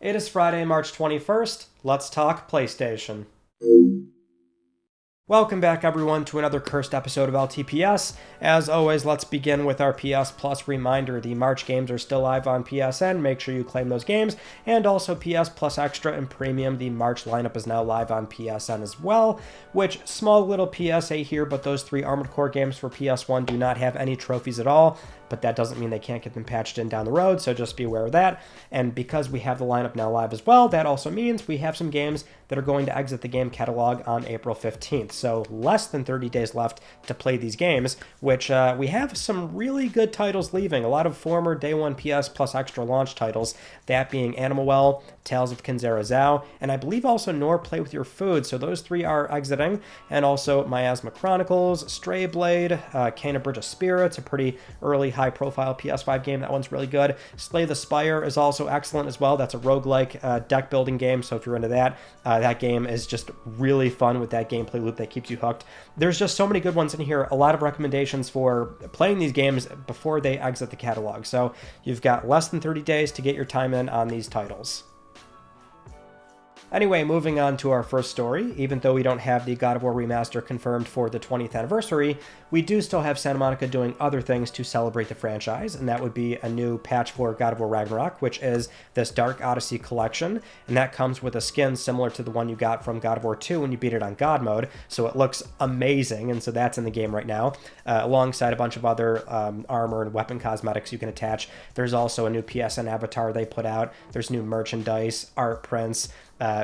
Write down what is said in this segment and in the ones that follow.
It is Friday, March 21st. Let's talk PlayStation. Welcome back, everyone, to another cursed episode of LTPS. As always, let's begin with our PS Plus reminder. The March games are still live on PSN. Make sure you claim those games. And also PS Plus Extra and Premium. The March lineup is now live on PSN as well, which, small little PSA here, but those 3 Armored Core games for PS1 do not have any trophies at all. But that doesn't mean they can't get them patched in down the road, so just be aware of that. And because we have the lineup now live as well, that also means we have some games that are going to exit the game catalog on April 15th. So less than 30 days left to play these games, which we have some really good titles leaving. A lot of former Day 1 PS Plus Extra launch titles, that being Animal Well, Tales of Considerably, and I believe also Nor Play With Your Food. So those 3 are exiting. And also Miasma Chronicles, Stray Blade, Kena Bridge of Spirits, a pretty early high-profile PS5 game. That one's really good. Slay the Spire is also excellent as well. That's a roguelike deck-building game, so if you're into that, that game is just really fun with that gameplay loop that keeps you hooked. There's just so many good ones in here. A lot of recommendations for playing these games before they exit the catalog. So you've got less than 30 days to get your time in on these titles. Anyway, moving on to our first story. Even though we don't have the God of War remaster confirmed for the 20th anniversary, we do still have Santa Monica doing other things to celebrate the franchise, and that would be a new patch for God of War Ragnarok, which is this Dark Odyssey collection, and that comes with a skin similar to the one you got from God of War 2 when you beat it on God mode, so it looks amazing, and so that's in the game right now, alongside a bunch of other armor and weapon cosmetics you can attach. There's also a new PSN avatar they put out. There's new merchandise, art prints.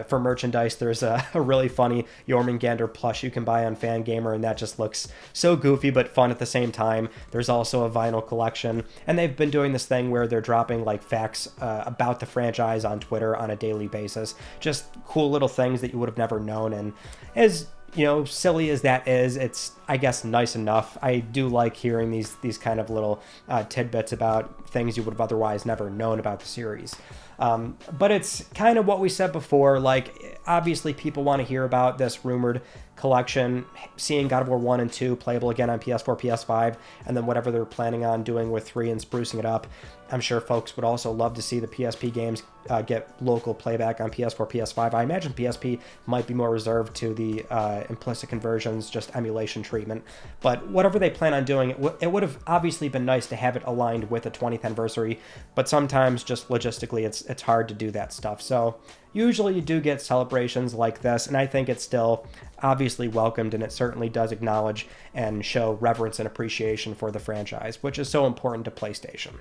For merchandise, there's a really funny Jormungandr plush you can buy on Fangamer, and that just looks so goofy but fun at the same time. There's also a vinyl collection, and they've been doing this thing where they're dropping like facts about the franchise on Twitter on a daily basis. Just cool little things that you would have never known, and as you know, silly as that is, it's, I guess, nice enough. I do like hearing these kind of little tidbits about things you would have otherwise never known about the series. But it's kind of what we said before, like, obviously people want to hear about this rumored collection, seeing God of War 1 and 2 playable again on PS4, PS5, and then whatever they're planning on doing with 3 and sprucing it up. I'm sure folks would also love to see the PSP games get local playback on PS4, PS5. I imagine PSP might be more reserved to the implicit conversions, just emulation treatment. But whatever they plan on doing, it would have obviously been nice to have it aligned with the 20th anniversary, but sometimes just logistically it's hard to do that stuff. So usually you do get celebrations like this, and I think it's still obviously welcomed, and it certainly does acknowledge and show reverence and appreciation for the franchise, which is so important to PlayStation.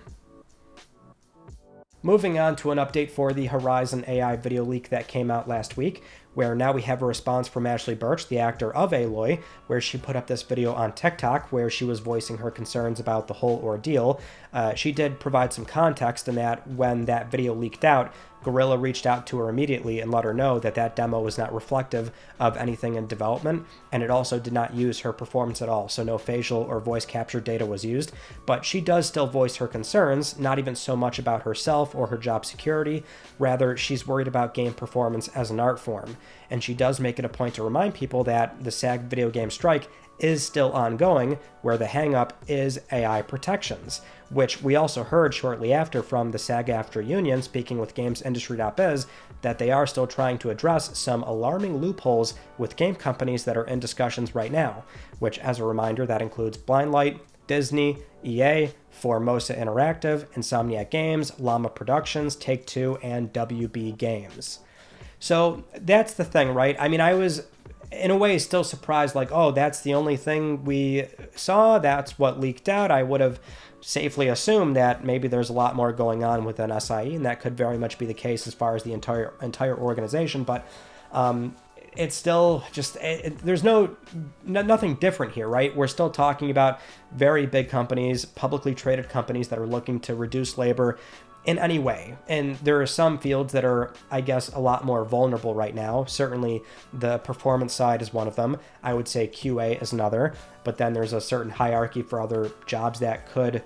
Moving on to an update for the Horizon AI video leak that came out last week, where now we have a response from Ashley Birch, the actor of Aloy, where she put up this video on TikTok where she was voicing her concerns about the whole ordeal. She did provide some context in that when that video leaked out, Guerrilla reached out to her immediately and let her know that that demo was not reflective of anything in development, and it also did not use her performance at all, so no facial or voice capture data was used. But she does still voice her concerns, not even so much about herself or her job security, rather she's worried about game performance as an art form. And she does make it a point to remind people that the SAG video game strike is still ongoing, where the hang-up is AI protections, which we also heard shortly after from the SAG-AFTRA union, speaking with GamesIndustry.biz, that they are still trying to address some alarming loopholes with game companies that are in discussions right now, which, as a reminder, that includes Blindlight, Disney, EA, Formosa Interactive, Insomniac Games, Llama Productions, Take-Two, and WB Games. So that's the thing, right? I mean, I was in a way still surprised, like, oh, that's the only thing we saw, that's what leaked out. I would have safely assumed that maybe there's a lot more going on within SIE, and that could very much be the case as far as the entire organization, but it's still just, there's nothing different here, right? We're still talking about very big companies, publicly traded companies that are looking to reduce labor in any way. And there are some fields that are, I guess, a lot more vulnerable right now. Certainly the performance side is one of them. I would say QA is another, but then there's a certain hierarchy for other jobs that could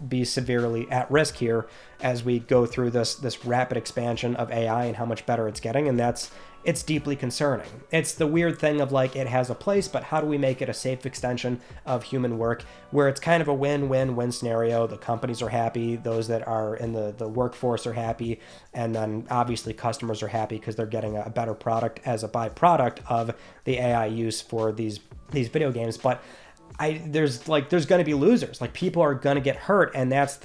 be severely at risk here as we go through this rapid expansion of AI and how much better it's getting, and it's deeply concerning. It's the weird thing of like, it has a place, but how do we make it a safe extension of human work where it's kind of a win-win-win scenario? The companies are happy, those that are in the workforce are happy, and then obviously customers are happy because they're getting a better product as a byproduct of the AI use for these video games. But there's going to be losers. Like, people are going to get hurt, and that's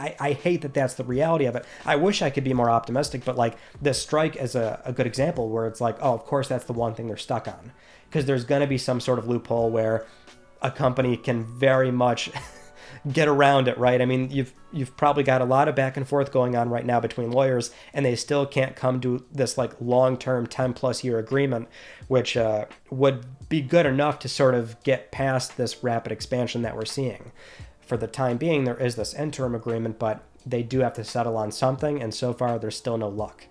I hate that that's the reality of it. I wish I could be more optimistic, but like, this strike is a good example where it's like, oh, of course that's the one thing they're stuck on, because there's going to be some sort of loophole where a company can very much get around it, right? I mean, you've probably got a lot of back and forth going on right now between lawyers, and they still can't come to this like long-term 10+ year agreement, which would be good enough to sort of get past this rapid expansion that we're seeing. For the time being, there is this interim agreement, but they do have to settle on something, and so far there's still no luck.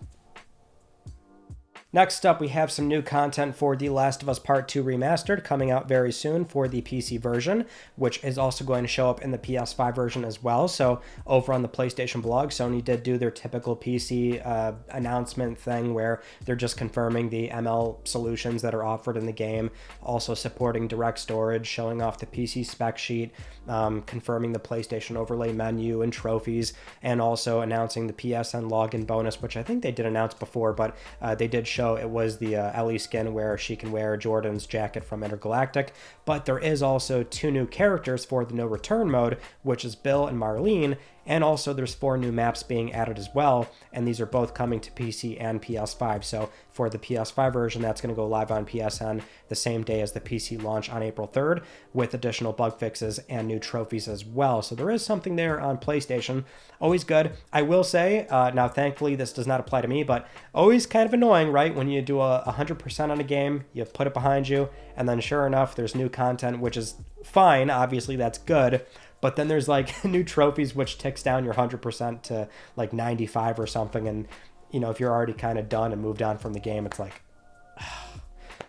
Next up, we have some new content for The Last of Us Part 2 Remastered coming out very soon for the PC version, which is also going to show up in the PS5 version as well. So over on the PlayStation blog, Sony did do their typical PC announcement thing where they're just confirming the ML solutions that are offered in the game, also supporting direct storage, showing off the PC spec sheet, confirming the PlayStation overlay menu and trophies, and also announcing the PSN login bonus, which I think they did announce before, but they did show it was the Ellie skin where she can wear Jordan's jacket from Intergalactic. But there is also 2 new characters for the no return mode, which is Bill and Marlene, and also there's 4 new maps being added as well, and these are both coming to PC and PS5. So for the PS5 version, that's going to go live on PSN the same day as the PC launch on April 3rd, with additional bug fixes and new trophies as well. So there is something there on PlayStation. Always good. I will say, now thankfully this does not apply to me, but always kind of annoying, right? When you do 100% on a game, you put it behind you, and then sure enough, there's new content, which is fine. Obviously, that's good. But then there's like new trophies, which ticks down your 100% to like 95 or something. And, you know, if you're already kind of done and moved on from the game, it's like,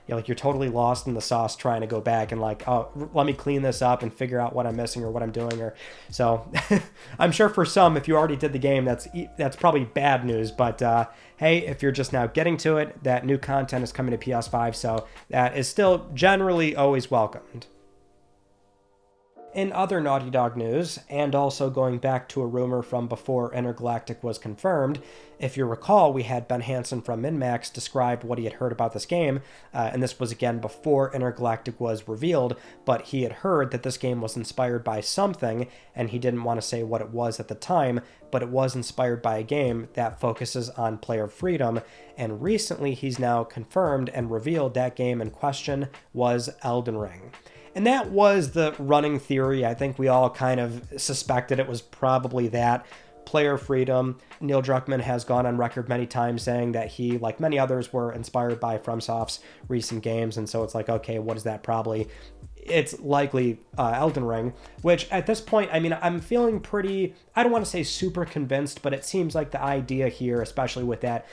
you're totally lost in the sauce trying to go back and like, oh, let me clean this up and figure out what I'm missing or what I'm doing. Or so I'm sure for some, if you already did the game, that's probably bad news. But hey, if you're just now getting to it, that new content is coming to PS5. So that is still generally always welcomed. In other Naughty Dog news, and also going back to a rumor from before Intergalactic was confirmed, if you recall, we had Ben Hansen from MinMax describe what he had heard about this game, and this was again before Intergalactic was revealed, but he had heard that this game was inspired by something, and he didn't want to say what it was at the time, but it was inspired by a game that focuses on player freedom, and recently he's now confirmed and revealed that game in question was Elden Ring. And that was the running theory. I think we all kind of suspected it was probably that. Player freedom. Neil Druckmann has gone on record many times saying that he, like many others, were inspired by FromSoft's recent games. And so it's like, okay, what is that probably? It's likely Elden Ring, which at this point, I mean, I'm feeling pretty, I don't want to say super convinced, but it seems like the idea here, especially with that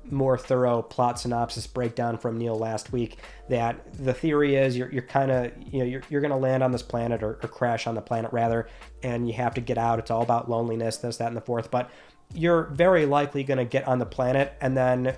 more thorough plot synopsis breakdown from Neil last week, that the theory is you're kind of, you're going to land on this planet or crash on the planet rather, and you have to get out. It's all about loneliness, this, that, and the fourth, but you're very likely going to get on the planet, and then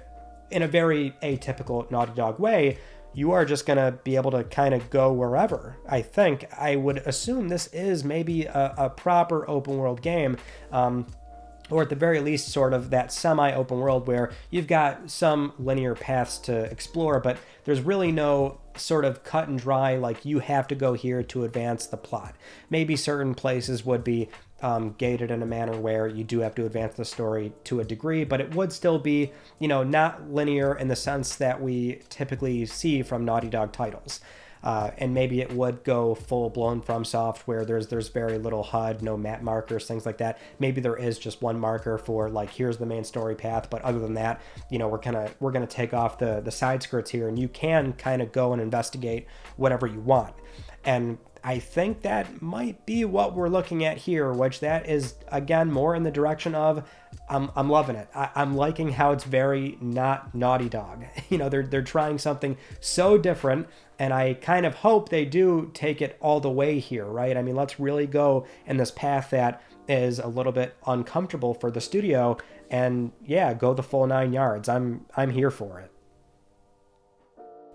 in a very atypical Naughty Dog way, you are just going to be able to kind of go wherever. I think I would assume this is maybe a proper open world game, or at the very least sort of that semi-open world where you've got some linear paths to explore, but there's really no sort of cut and dry, like you have to go here to advance the plot. Maybe certain places would be gated in a manner where you do have to advance the story to a degree, but it would still be, not linear in the sense that we typically see from Naughty Dog titles. And maybe it would go full-blown FromSoft where there's very little HUD, no map markers, things like that. Maybe there is just one marker for like, here's the main story path, but other than that, we're gonna take off the side skirts here, and you can kind of go and investigate whatever you want. And I think that might be what we're looking at here, which that is, again, more in the direction of I'm loving it. I'm liking how it's very not Naughty Dog. They're trying something so different, and I kind of hope they do take it all the way here, right? I mean, let's really go in this path that is a little bit uncomfortable for the studio, and yeah, go the full 9 yards. I'm here for it.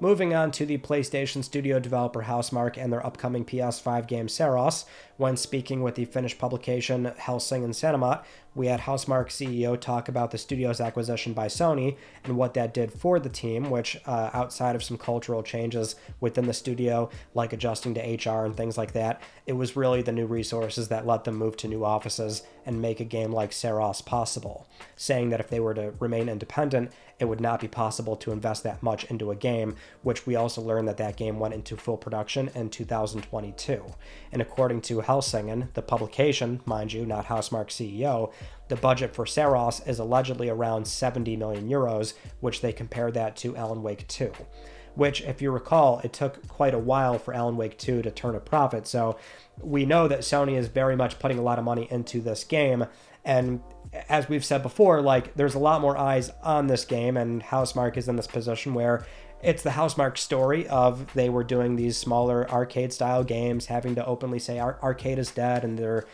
Moving on to the PlayStation Studio developer Housemarque and their upcoming PS5 game Saros. When speaking with the Finnish publication Helsingin Sanomat, we had Housemarque CEO talk about the studio's acquisition by Sony and what that did for the team, which outside of some cultural changes within the studio, like adjusting to HR and things like that, it was really the new resources that let them move to new offices and make a game like Saros possible, saying that if they were to remain independent, it would not be possible to invest that much into a game, which we also learned that game went into full production in 2022. And according to Helsingin, the publication, mind you, not Housemarque CEO, the budget for Saros is allegedly around 70 million euros, which they compare that to Alan Wake 2. Which, if you recall, it took quite a while for Alan Wake 2 to turn a profit, so we know that Sony is very much putting a lot of money into this game, and as we've said before, there's a lot more eyes on this game, and Housemarque is in this position where it's the Housemarque story of they were doing these smaller arcade-style games, having to openly say arcade is dead, and they're,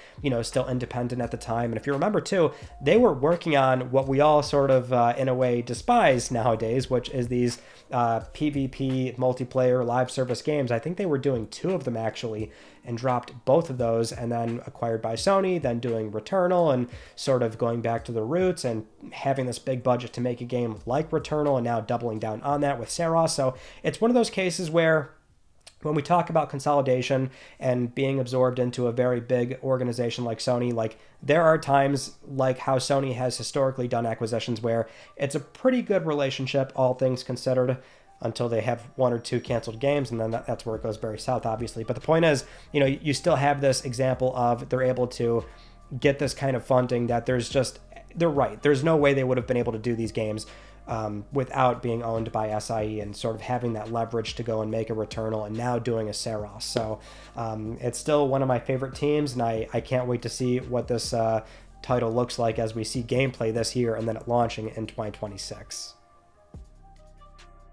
still independent at the time. And if you remember, too, they were working on what we all sort of, in a way, despise nowadays, which is these PvP multiplayer live service games. I think they were doing 2 of them, actually, and dropped both of those, and then acquired by Sony, then doing Returnal, and sort of going back to the roots and having this big budget to make a game like Returnal, and now doubling down on that with Saros. So it's one of those cases where when we talk about consolidation and being absorbed into a very big organization like Sony, there are times like how Sony has historically done acquisitions where it's a pretty good relationship, all things considered, until they have 1 or 2 canceled games, and then that's where it goes very south, obviously. But the point is, you still have this example of they're able to get this kind of funding that they're right. There's no way they would have been able to do these games without being owned by SIE and sort of having that leverage to go and make a Returnal and now doing a Saros. So it's still one of my favorite teams, and I can't wait to see what this title looks like as we see gameplay this year and then it launching in 2026.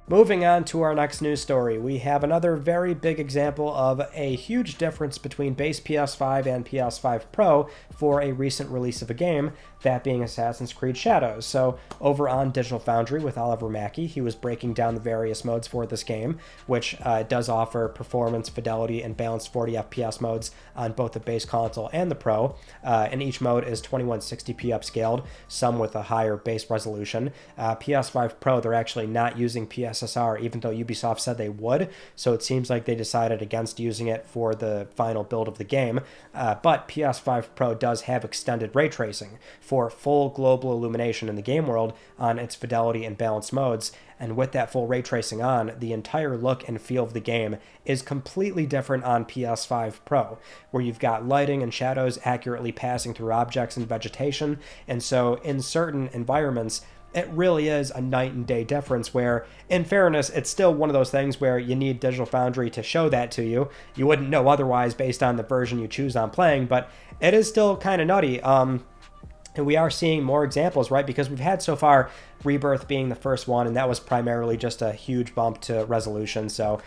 Moving on to our next news story, we have another very big example of a huge difference between base PS5 and PS5 Pro for a recent release of a game, that being Assassin's Creed Shadows. So over on Digital Foundry with Oliver Mackey, he was breaking down the various modes for this game, which does offer performance, fidelity, and balanced 40 FPS modes on both the base console and the Pro, and each mode is 2160p upscaled, some with a higher base resolution. PS5 Pro, they're actually not using PSSR, even though Ubisoft said they would, so it seems like they decided against using it for the final build of the game, but PS5 Pro does have extended ray tracing for full global illumination in the game world on its fidelity and balanced modes, and with that full ray tracing on, the entire look and feel of the game is completely different on PS5 Pro, where you've got lighting and shadows accurately passing through objects and vegetation, and so in certain environments, it really is a night and day difference where, in fairness, it's still one of those things where you need Digital Foundry to show that to you. You wouldn't know otherwise based on the version you choose on playing, but it is still kind of nutty. And we are seeing more examples, right? Because we've had so far Rebirth being the first one, and that was primarily just a huge bump to resolution. So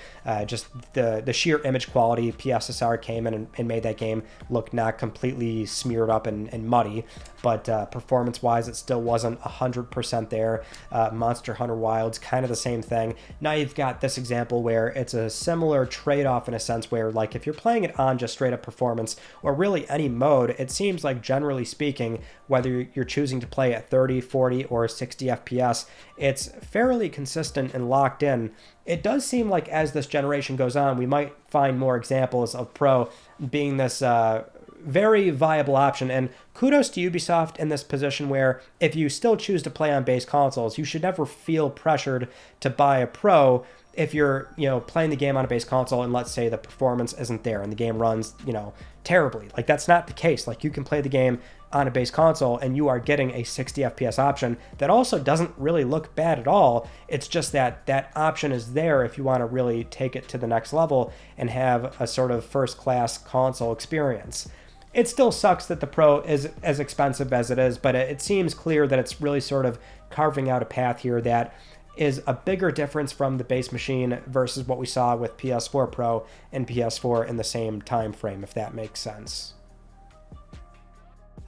just the sheer image quality, PSSR came in and made that game look not completely smeared up and muddy. But performance-wise, it still wasn't 100% there. Monster Hunter Wilds, kind of the same thing. Now you've got this example where it's a similar trade-off in a sense where, if you're playing it on just straight-up performance, or really any mode, it seems like, generally speaking, whether you're choosing to play at 30, 40, or 60 FPS, it's fairly consistent and locked in. It does seem like as this generation goes on, we might find more examples of Pro being this very viable option, and kudos to Ubisoft in this position where if you still choose to play on base consoles, you should never feel pressured to buy a Pro if you're, playing the game on a base console and let's say the performance isn't there and the game runs, terribly. That's not the case. You can play the game on a base console, and you are getting a 60 FPS option that also doesn't really look bad at all. It's just that that option is there if you want to really take it to the next level and have a sort of first-class console experience. It still sucks that the Pro is as expensive as it is, but it seems clear that it's really sort of carving out a path here that is a bigger difference from the base machine versus what we saw with PS4 Pro and PS4 in the same time frame, if that makes sense.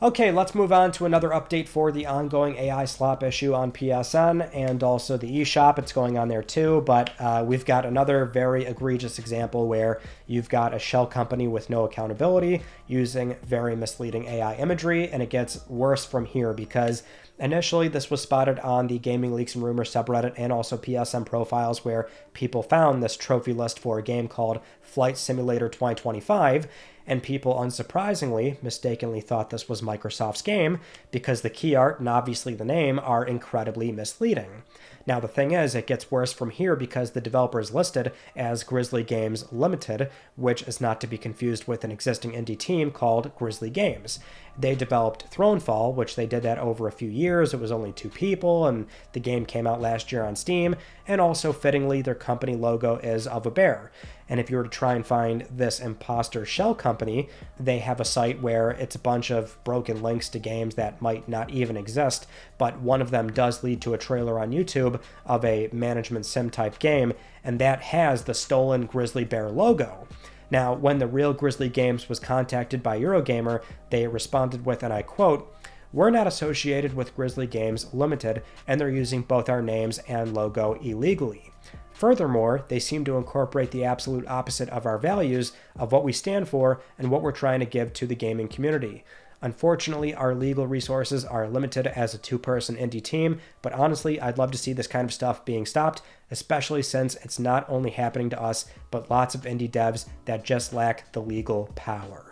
Okay, let's move on to another update for the ongoing AI slop issue on PSN and also the eShop. It's going on there too, but we've got another very egregious example where you've got a shell company with no accountability using very misleading AI imagery, and it gets worse from here because initially this was spotted on the Gaming Leaks and Rumors subreddit and also PSN profiles where people found this trophy list for a game called Flight Simulator 2025, and people unsurprisingly mistakenly thought this was Microsoft's game because the key art and obviously the name are incredibly misleading. Now the thing is, it gets worse from here because the developer is listed as Grizzly Games Limited, which is not to be confused with an existing indie team called Grizzly Games. They developed Thronefall, which they did that over a few years. It was only 2 people, and the game came out last year on Steam, and also fittingly, their company logo is of a bear. And if you were to try and find this imposter shell company, they have a site where it's a bunch of broken links to games that might not even exist, but one of them does lead to a trailer on YouTube of a management sim type game, and that has the stolen grizzly bear logo. Now, when the real Grizzly Games was contacted by Eurogamer, they responded with, and I quote, "We're not associated with Grizzly Games Limited, and they're using both our names and logo illegally. Furthermore, they seem to incorporate the absolute opposite of our values, of what we stand for, and what we're trying to give to the gaming community. Unfortunately, our legal resources are limited as a 2-person indie team, but honestly, I'd love to see this kind of stuff being stopped, especially since it's not only happening to us, but lots of indie devs that just lack the legal power."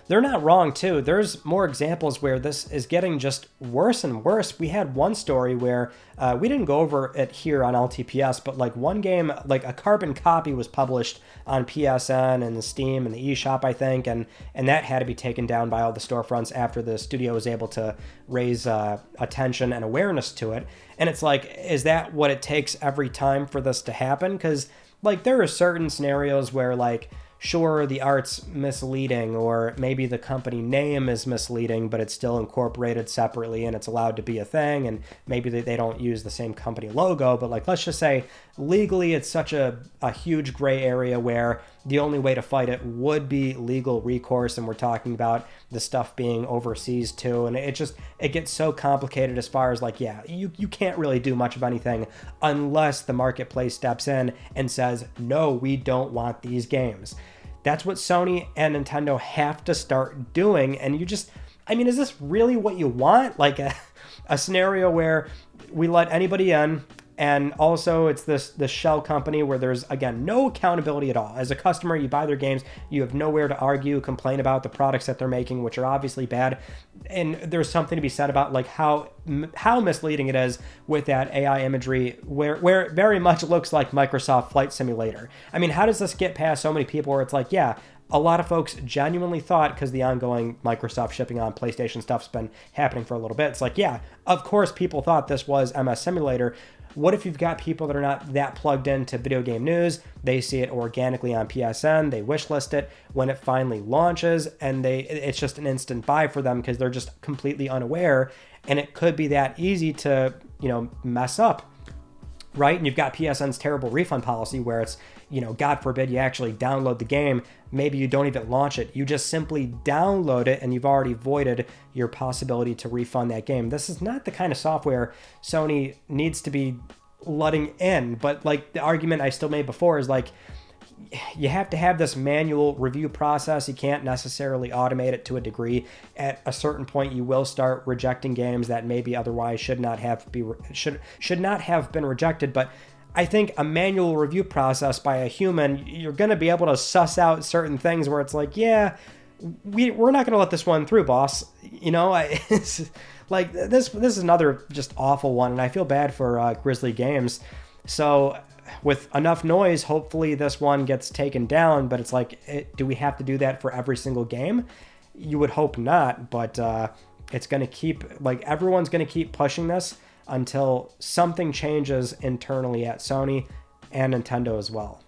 They're not wrong, too. There's more examples where this is getting just worse and worse. We had one story where we didn't go over it here on LTPS, but like one game, like a carbon copy was published on PSN and the Steam and the eShop, I think, and that had to be taken down by all the storefronts after the studio was able to raise attention and awareness to it. And it's like, is that what it takes every time for this to happen? Because like there are certain scenarios where like, sure, the art's misleading, or maybe the company name is misleading, but it's still incorporated separately and it's allowed to be a thing, and maybe they don't use the same company logo, but like, let's just say legally it's such a huge gray area where the only way to fight it would be legal recourse, and we're talking about the stuff being overseas too, and it gets so complicated as far as like, yeah, you can't really do much of anything unless the marketplace steps in and says, no, we don't want these games. That's what Sony and Nintendo have to start doing, and is this really what you want? Like a scenario where we let anybody in, and also it's this shell company where there's, again, no accountability at all. As a customer, you buy their games, you have nowhere to argue, complain about the products that they're making, which are obviously bad. And there's something to be said about like how misleading it is with that AI imagery where it very much looks like Microsoft Flight Simulator. I mean, how does this get past so many people where it's like, yeah, a lot of folks genuinely thought, because the ongoing Microsoft shipping on PlayStation stuff's been happening for a little bit, it's like, yeah, of course people thought this was MS Simulator. What if you've got people that are not that plugged into video game news? They see it organically on PSN, they wishlist it when it finally launches, and it's just an instant buy for them because they're just completely unaware, and it could be that easy to, mess up, right? And you've got PSN's terrible refund policy where it's, God forbid you actually download the game, maybe you don't even launch it, you just simply download it and you've already voided your possibility to refund that game. This is not the kind of software Sony needs to be letting in, but like the argument I still made before is like, you have to have this manual review process. You can't necessarily automate it to a degree. At a certain point, you will start rejecting games that maybe otherwise should not have been rejected. But I think a manual review process by a human, you're going to be able to suss out certain things where it's like, yeah, we're not going to let this one through, boss. It's like this is another just awful one, and I feel bad for Grizzly Games. So with enough noise, hopefully this one gets taken down, but it's like, do we have to do that for every single game? You would hope not, but it's going to keep, like, everyone's going to keep pushing this until something changes internally at Sony and Nintendo as well.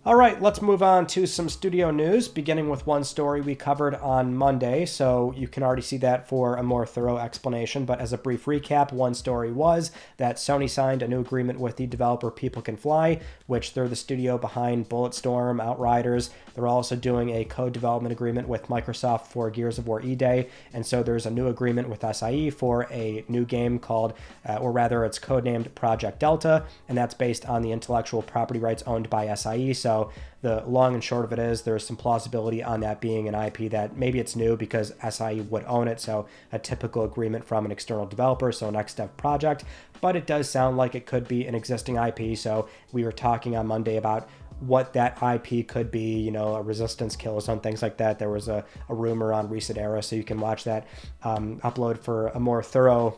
All right, let's move on to some studio news, beginning with one story we covered on Monday, so you can already see that for a more thorough explanation. But as a brief recap, one story was that Sony signed a new agreement with the developer People Can Fly, which they're the studio behind Bulletstorm, Outriders. They're also doing a co-development agreement with Microsoft for Gears of War E-Day, and so there's a new agreement with SIE for a new game called, or rather it's codenamed Project Delta, and that's based on the intellectual property rights owned by SIE. So the long and short of it is there's some plausibility on that being an IP that maybe it's new because SIE would own it, so a typical agreement from an external developer, so next dev project, but it does sound like it could be an existing IP. So we were talking on Monday about what that IP could be, you know, a Resistance kill or some things like that. There was a rumor on Recent Era, so you can watch that upload for a more thorough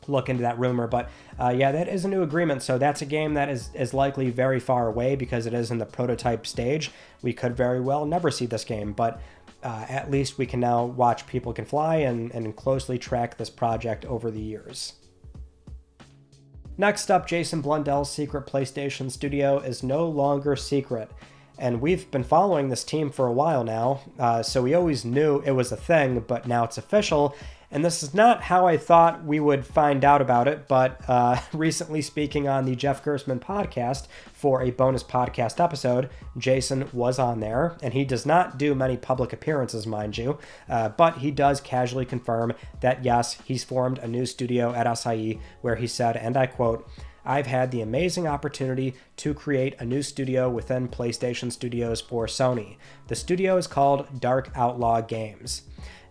look into that rumor. But yeah, that is a new agreement, so that's a game that is likely very far away because it is in the prototype stage. We could very well never see this game, but at least we can now watch People Can Fly and closely track this project over the years. Next up, Jason Blundell's secret PlayStation studio is no longer secret. And we've been following this team for a while now, so we always knew it was a thing, but now it's official. And this is not how I thought we would find out about it, but recently speaking on the Jeff Gerstmann podcast for a bonus podcast episode, Jason was on there, and he does not do many public appearances, mind you, but he does casually confirm that yes, he's formed a new studio at SIE where he said, and I quote, "I've had the amazing opportunity to create a new studio within PlayStation Studios for Sony. The studio is called Dark Outlaw Games."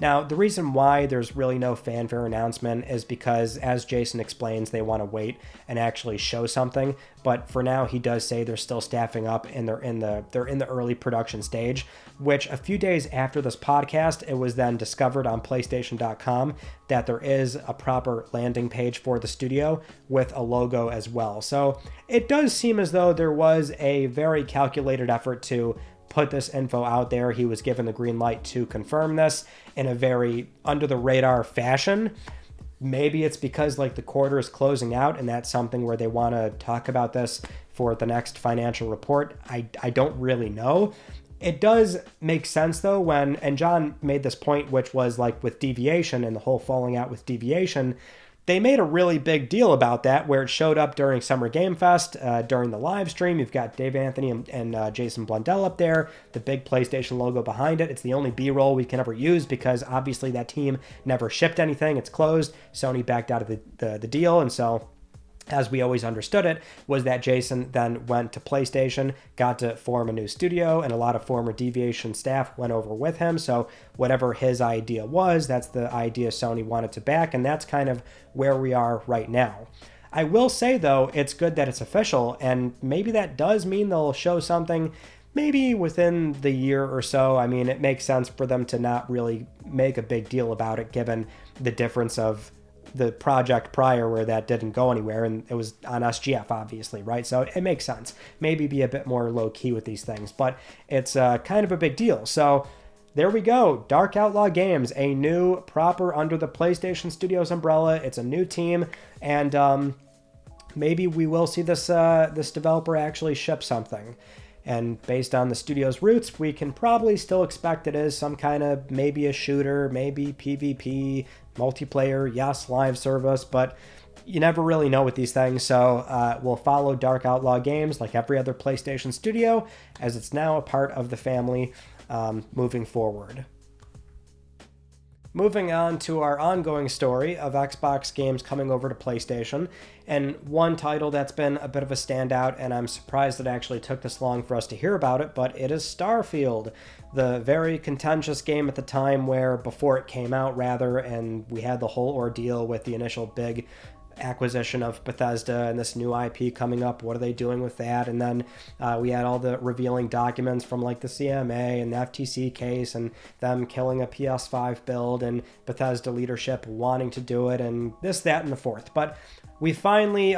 Now, the reason why there's really no fanfare announcement is because, as Jason explains, they want to wait and actually show something. But for now, he does say they're still staffing up and they're in the early production stage, which a few days after this podcast, it was then discovered on PlayStation.com that there is a proper landing page for the studio with a logo as well. So it does seem as though there was a very calculated effort to put this info out there. He was given the green light to confirm this in a very under the radar fashion. Maybe it's because like the quarter is closing out and that's something where they want to talk about this for the next financial report. I don't really know. It does make sense though when, and John made this point, which was like with Deviation and the whole falling out with Deviation, they made a really big deal about that where it showed up during Summer Game Fest, during the live stream. You've got Dave Anthony and Jason Blundell up there, the big PlayStation logo behind it. It's the only B-roll we can ever use because obviously that team never shipped anything. It's closed. Sony backed out of the deal, and so as we always understood it, was that Jason then went to PlayStation, got to form a new studio, and a lot of former Deviation staff went over with him. So whatever his idea was, that's the idea Sony wanted to back, and that's kind of where we are right now. I will say, though, it's good that it's official, and maybe that does mean they'll show something maybe within the year or so. I mean, it makes sense for them to not really make a big deal about it, given the difference of the project prior where that didn't go anywhere, and it was on SGF, obviously, right? So it makes sense. Maybe be a bit more low-key with these things, but it's kind of a big deal. So there we go. Dark Outlaw Games, a new proper under the PlayStation Studios umbrella. It's a new team, and maybe we will see this this developer actually ship something. And based on the studio's roots, we can probably still expect it is some kind of maybe a shooter, maybe PvP, multiplayer, yes, live service, but you never really know with these things. So we'll follow Dark Outlaw Games like every other PlayStation studio, as it's now a part of the family moving forward. Moving on to our ongoing story of Xbox games coming over to PlayStation, and one title that's been a bit of a standout, and I'm surprised it actually took this long for us to hear about it, but it is Starfield, the very contentious game at the time where, before it came out rather, and we had the whole ordeal with the initial big acquisition of Bethesda and this new IP coming up. What are they doing with that? And then we had all the revealing documents from like the CMA and the FTC case and them killing a PS5 build and Bethesda leadership wanting to do it and this, that, and the fourth. But we finally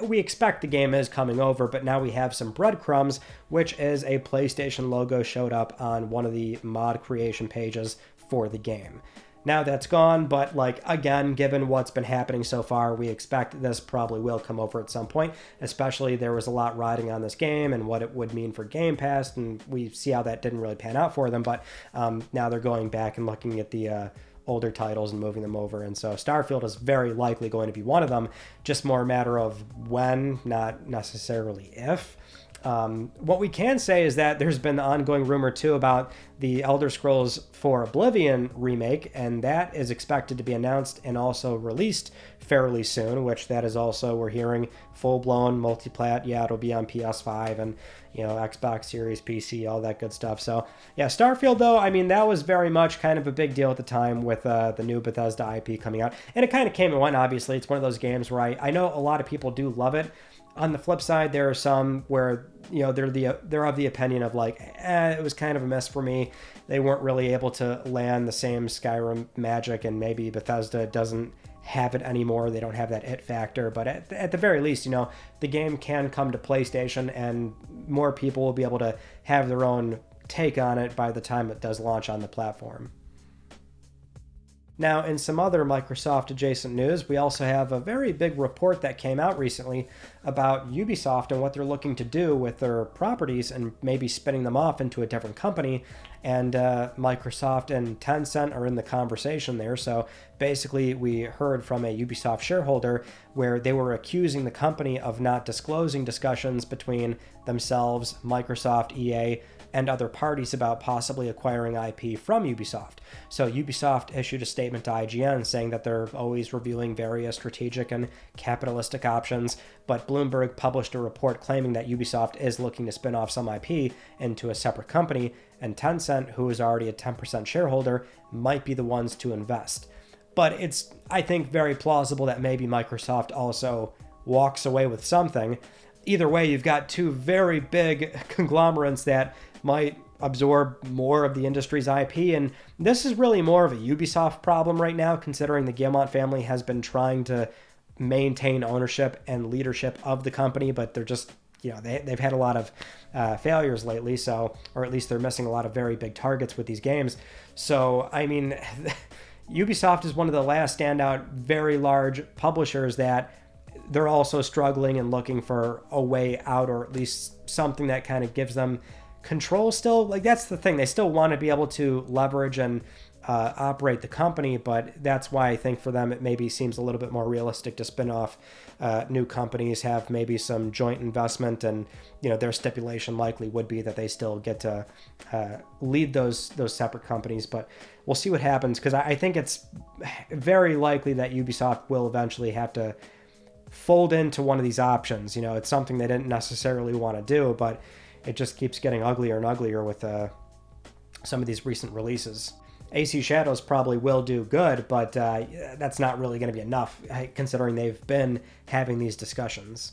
we expect the game is coming over, but now we have some breadcrumbs, which is a PlayStation logo showed up on one of the mod creation pages for the game. Now that's gone, but like, again, given what's been happening so far, we expect this probably will come over at some point, especially there was a lot riding on this game and what it would mean for Game Pass, and we see how that didn't really pan out for them, but now they're going back and looking at the older titles and moving them over, and so Starfield is very likely going to be one of them, just more a matter of when, not necessarily if. What we can say is that there's been the ongoing rumor too about the Elder Scrolls 4 Oblivion remake, and that is expected to be announced and also released fairly soon, which that is also, we're hearing, full-blown multiplat. Yeah, it'll be on PS5 and, you know, Xbox Series, PC, all that good stuff. So yeah, Starfield though, I mean, that was very much kind of a big deal at the time with the new Bethesda IP coming out, and it kind of came and went. Obviously, it's one of those games where I know a lot of people do love it. On the flip side, there are some where, you know, they're of the opinion of like, it was kind of a mess for me. They weren't really able to land the same Skyrim magic, and maybe Bethesda doesn't have it anymore. They don't have that it factor. But at the very least, you know, the game can come to PlayStation, and more people will be able to have their own take on it by the time it does launch on the platform. Now, in some other Microsoft adjacent news, we also have a very big report that came out recently about Ubisoft and what they're looking to do with their properties and maybe spinning them off into a different company. And Microsoft and Tencent are in the conversation there. So basically, we heard from a Ubisoft shareholder where they were accusing the company of not disclosing discussions between themselves, Microsoft, EA, and other parties about possibly acquiring IP from Ubisoft. So Ubisoft issued a statement to IGN saying that they're always reviewing various strategic and capitalistic options, but Bloomberg published a report claiming that Ubisoft is looking to spin off some IP into a separate company, and Tencent, who is already a 10% shareholder, might be the ones to invest. But it's, I think, very plausible that maybe Microsoft also walks away with something. Either way, you've got two very big conglomerates that might absorb more of the industry's IP, and this is really more of a Ubisoft problem right now, considering the Guillemot family has been trying to maintain ownership and leadership of the company, but they're just, you know, they've had a lot of failures lately, so, or at least they're missing a lot of very big targets with these games. So, I mean, Ubisoft is one of the last standout, very large publishers that they're also struggling and looking for a way out, or at least something that kind of gives them control still. Like, that's the thing. They still want to be able to leverage and operate the company, but that's why I think for them it maybe seems a little bit more realistic to spin off new companies, have maybe some joint investment, and, you know, their stipulation likely would be that they still get to lead those separate companies. But we'll see what happens, because I think it's very likely that Ubisoft will eventually have to fold into one of these options. You know, it's something they didn't necessarily want to do, but it just keeps getting uglier and uglier with some of these recent releases. AC Shadows probably will do good, but that's not really going to be enough, considering they've been having these discussions.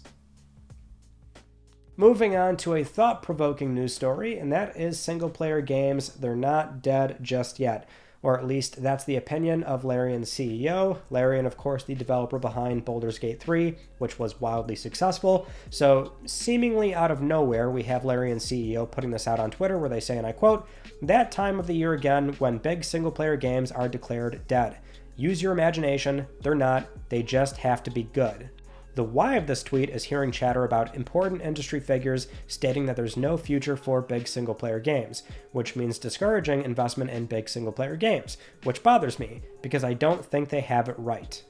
Moving on to a thought-provoking news story, and that is single-player games. They're not dead just yet. Or at least that's the opinion of Larian's CEO. Larian, of course, the developer behind Baldur's Gate 3, which was wildly successful. So seemingly out of nowhere, we have Larian's CEO putting this out on Twitter, where they say, and I quote, "That time of the year again when big single-player games are declared dead. Use your imagination. They're not. They just have to be good." The why of this tweet is hearing chatter about important industry figures stating that there's no future for big single-player games, which means discouraging investment in big single-player games, which bothers me, because I don't think they have it right.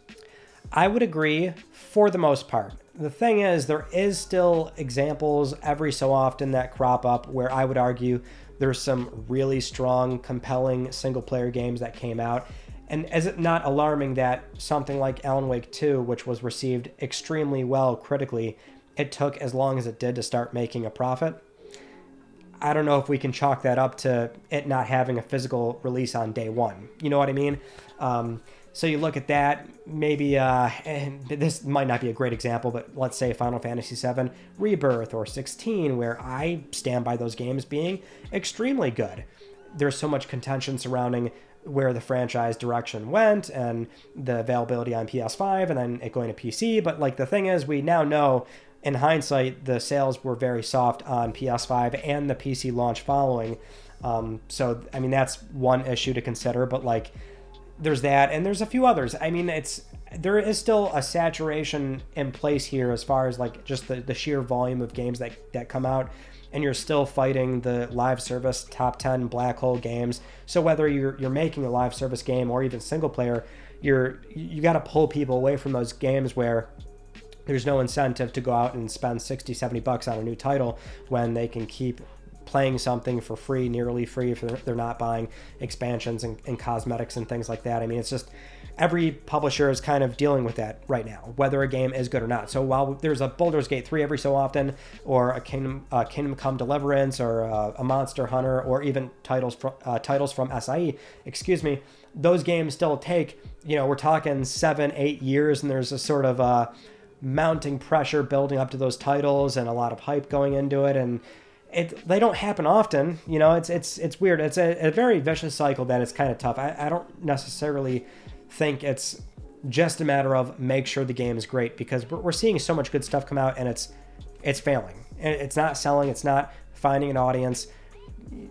I would agree for the most part. The thing is, there is still examples every so often that crop up where I would argue there's some really strong, compelling single-player games that came out. And is it not alarming that something like Alan Wake 2, which was received extremely well critically, it took as long as it did to start making a profit? I don't know if we can chalk that up to it not having a physical release on day one. You know what I mean? So you look at that, maybe, and this might not be a great example, but let's say Final Fantasy VII Rebirth or 16, where I stand by those games being extremely good. There's so much contention surrounding where the franchise direction went and the availability on PS5 and then it going to PC. But like, the thing is, we now know in hindsight, the sales were very soft on PS5 and the PC launch following. So, I mean, that's one issue to consider, but like, there's that, and there's a few others. I mean, there is still a saturation in place here as far as like just the sheer volume of games that come out, and you're still fighting the live service top 10 black hole games. So whether you're making a live service game or even single player, you got to pull people away from those games where there's no incentive to go out and spend $60-$70 on a new title when they can keep playing something for free, nearly free, if they're not buying expansions and cosmetics and things like that. I mean, it's just every publisher is kind of dealing with that right now, whether a game is good or not. So while there's a Baldur's Gate 3 every so often, or a Kingdom Come Deliverance, or a Monster Hunter, or even titles from SIE, those games still take, we're talking 7-8 years, and there's a sort of mounting pressure building up to those titles and a lot of hype going into it, and they don't happen often. It's weird. It's a very vicious cycle that it's kind of tough. I don't necessarily think it's just a matter of make sure the game is great, because we're seeing so much good stuff come out, and it's failing. It's not selling. It's not finding an audience.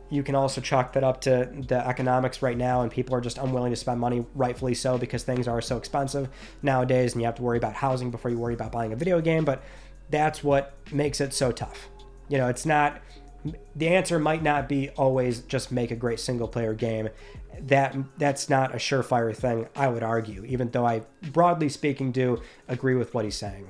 You can also chalk that up to the economics right now, and people are just unwilling to spend money, rightfully so, because things are so expensive nowadays, and you have to worry about housing before you worry about buying a video game. But that's what makes it so tough. It's not, the answer might not be always just make a great single player game. That's not a surefire thing, I would argue, even though I, broadly speaking, do agree with what he's saying.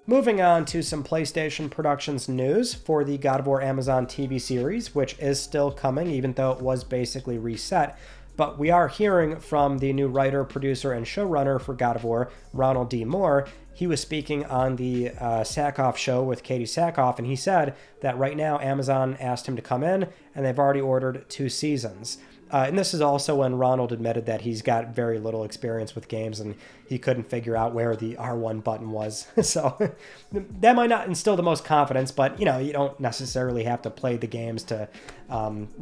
Moving on to some PlayStation Productions news for the God of War Amazon TV series, which is still coming, even though it was basically reset. But we are hearing from the new writer, producer, and showrunner for God of War, Ronald D. Moore. He was speaking on the Sackhoff show with Katie Sackhoff, and he said that right now Amazon asked him to come in, and they've already ordered 2 seasons. And this is also when Ronald admitted that he's got very little experience with games, and he couldn't figure out where the R1 button was. So that might not instill the most confidence, but you don't necessarily have to play the games to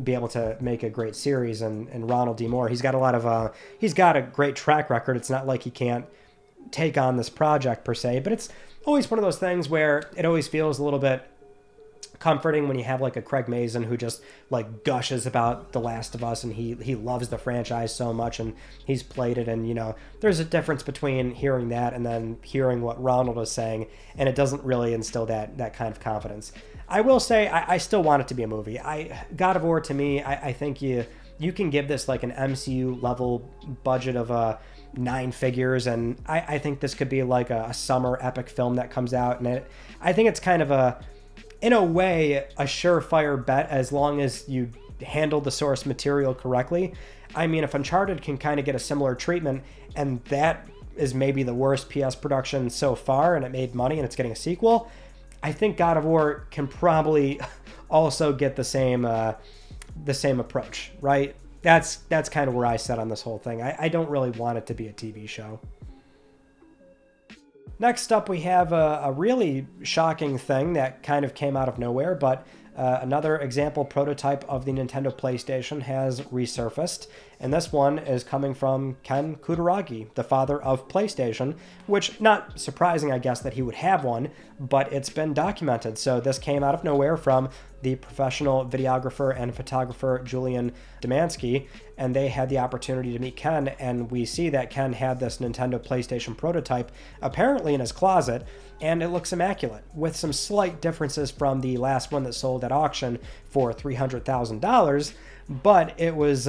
be able to make a great series. And Ronald D. Moore, he's got a great track record. It's not like he can't take on this project per se, but it's always one of those things where it always feels a little bit comforting when you have like a Craig Mazin who just like gushes about The Last of Us, and he loves the franchise so much, and he's played it, and there's a difference between hearing that and then hearing what Ronald is saying, and it doesn't really instill that kind of confidence. I will say I still want it to be a movie. God of War, to me, I think you can give this like an MCU level budget of 9 figures, and I think this could be like a summer epic film that comes out, and I think it's kind of in a way, a surefire bet as long as you handle the source material correctly. I mean, if Uncharted can kind of get a similar treatment, and that is maybe the worst PS production so far, and it made money and it's getting a sequel, I think God of War can probably also get the same approach, right? That's kind of where I sit on this whole thing. I don't really want it to be a TV show. Next up, we have a really shocking thing that kind of came out of nowhere, but another example prototype of the Nintendo PlayStation has resurfaced, and this one is coming from Ken Kutaragi, the father of PlayStation, which, not surprising, I guess, that he would have one, but it's been documented. So this came out of nowhere from the professional videographer and photographer Julian Demansky, and they had the opportunity to meet Ken, and we see that Ken had this Nintendo PlayStation prototype apparently in his closet, and it looks immaculate, with some slight differences from the last one that sold at auction for $300,000, but it was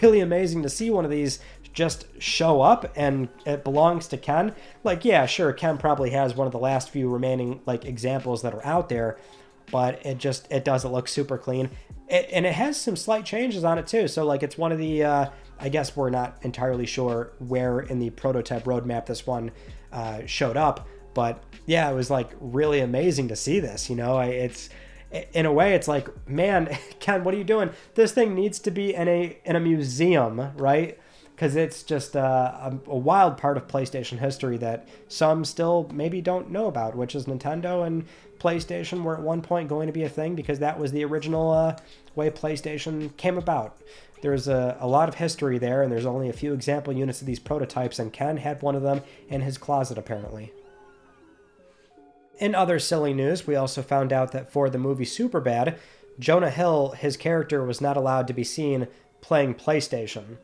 really amazing to see one of these just show up, and it belongs to Ken. Like, yeah, sure, Ken probably has one of the last few remaining like examples that are out there, but it doesn't look super clean. And it has some slight changes on it too. So like it's one of the, I guess we're not entirely sure where in the prototype roadmap this one showed up, but yeah, it was like really amazing to see this, it's, in a way, it's like, man, Ken, what are you doing? This thing needs to be in a museum, right? Because it's just a wild part of PlayStation history that some still maybe don't know about, which is Nintendo and PlayStation were at one point going to be a thing, because that was the original way PlayStation came about. There's a lot of history there, and there's only a few example units of these prototypes, and Ken had one of them in his closet, apparently. In other silly news, we also found out that for the movie Superbad, Jonah Hill, his character, was not allowed to be seen playing PlayStation.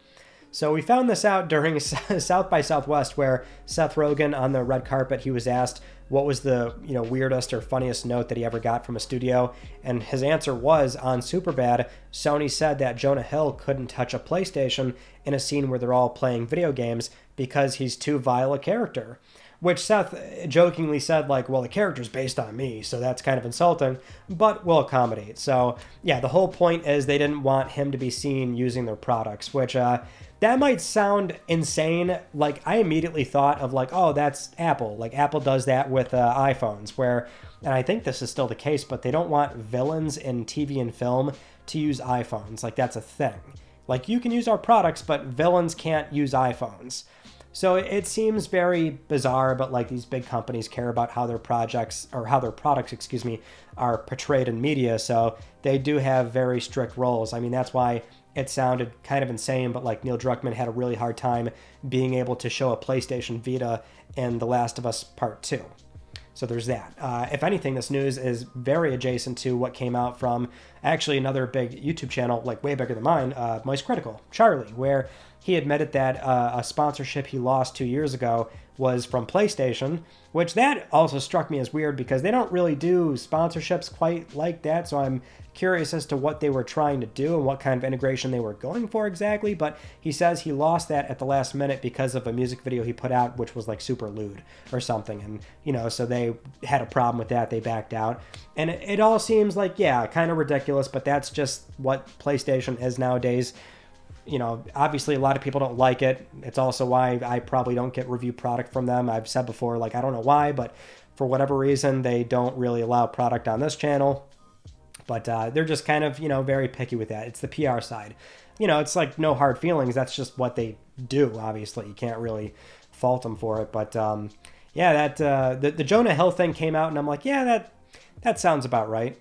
So we found this out during South by Southwest, where Seth Rogen on the red carpet, he was asked what was the weirdest or funniest note that he ever got from a studio, and his answer was, on Superbad, Sony said that Jonah Hill couldn't touch a PlayStation in a scene where they're all playing video games because he's too vile a character. Which Seth jokingly said, like, well, the character's based on me, so that's kind of insulting, but we'll accommodate. So, yeah, the whole point is they didn't want him to be seen using their products, which, that might sound insane. Like, I immediately thought of, like, oh, that's Apple. Like, Apple does that with iPhones, where, and I think this is still the case, but they don't want villains in TV and film to use iPhones. Like, that's a thing. Like, you can use our products, but villains can't use iPhones. So it seems very bizarre, but like these big companies care about how their products, are portrayed in media. So they do have very strict roles. I mean, that's why it sounded kind of insane, but like Neil Druckmann had a really hard time being able to show a PlayStation Vita in The Last of Us Part 2. So there's that. If anything, this news is very adjacent to what came out from actually another big YouTube channel, like way bigger than mine, Moist Critical, Charlie, where he admitted that a sponsorship he lost 2 years ago was from PlayStation, which that also struck me as weird because they don't really do sponsorships quite like that. So I'm curious as to what they were trying to do and what kind of integration they were going for exactly. But he says he lost that at the last minute because of a music video he put out, which was like super lewd or something. And, so they had a problem with that. They backed out. And it all seems like, yeah, kind of ridiculous, but that's just what PlayStation is nowadays. Obviously a lot of people don't like it. It's also why I probably don't get review product from them. I've said before, like, I don't know why, but for whatever reason, they don't really allow product on this channel. But they're just kind of, very picky with that. It's the PR side. It's like no hard feelings. That's just what they do, obviously. You can't really fault them for it. But yeah, that the Jonah Hill thing came out, and I'm like, yeah, that sounds about right.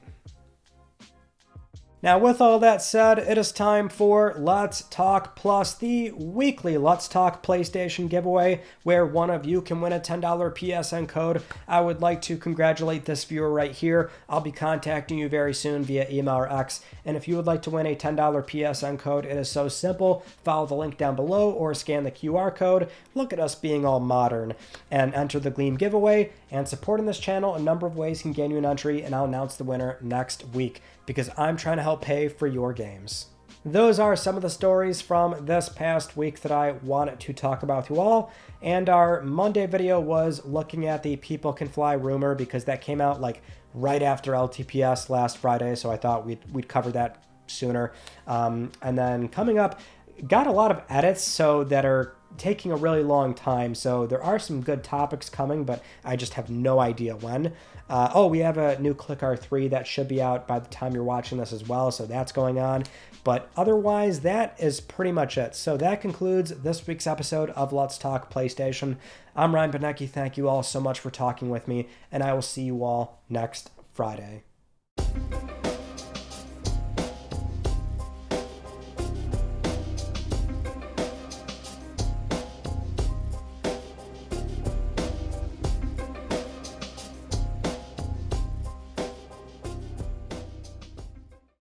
Now, with all that said, it is time for Let's Talk Plus, the weekly Let's Talk PlayStation giveaway, where one of you can win a $10 PSN code. I would like to congratulate this viewer right here. I'll be contacting you very soon via email or X, and if you would like to win a $10 PSN code, it is so simple. Follow the link down below or scan the QR code. Look at us being all modern, and enter the Gleam giveaway. And supporting this channel, a number of ways can gain you an entry, and I'll announce the winner next week, because I'm trying to help pay for your games. Those are some of the stories from this past week that I wanted to talk about with you all. And our Monday video was looking at the People Can Fly rumor, because that came out like right after LTPS last Friday, so I thought we'd cover that sooner. And then coming up, got a lot of edits that are taking a really long time, so there are some good topics coming, but I just have no idea when. We have a new Click R3 that should be out by the time you're watching this as well, so that's going on. But otherwise, that is pretty much it. So that concludes this week's episode of Let's Talk PlayStation. I'm Ryan Benecki. Thank you all so much for talking with me, and I will see you all next Friday.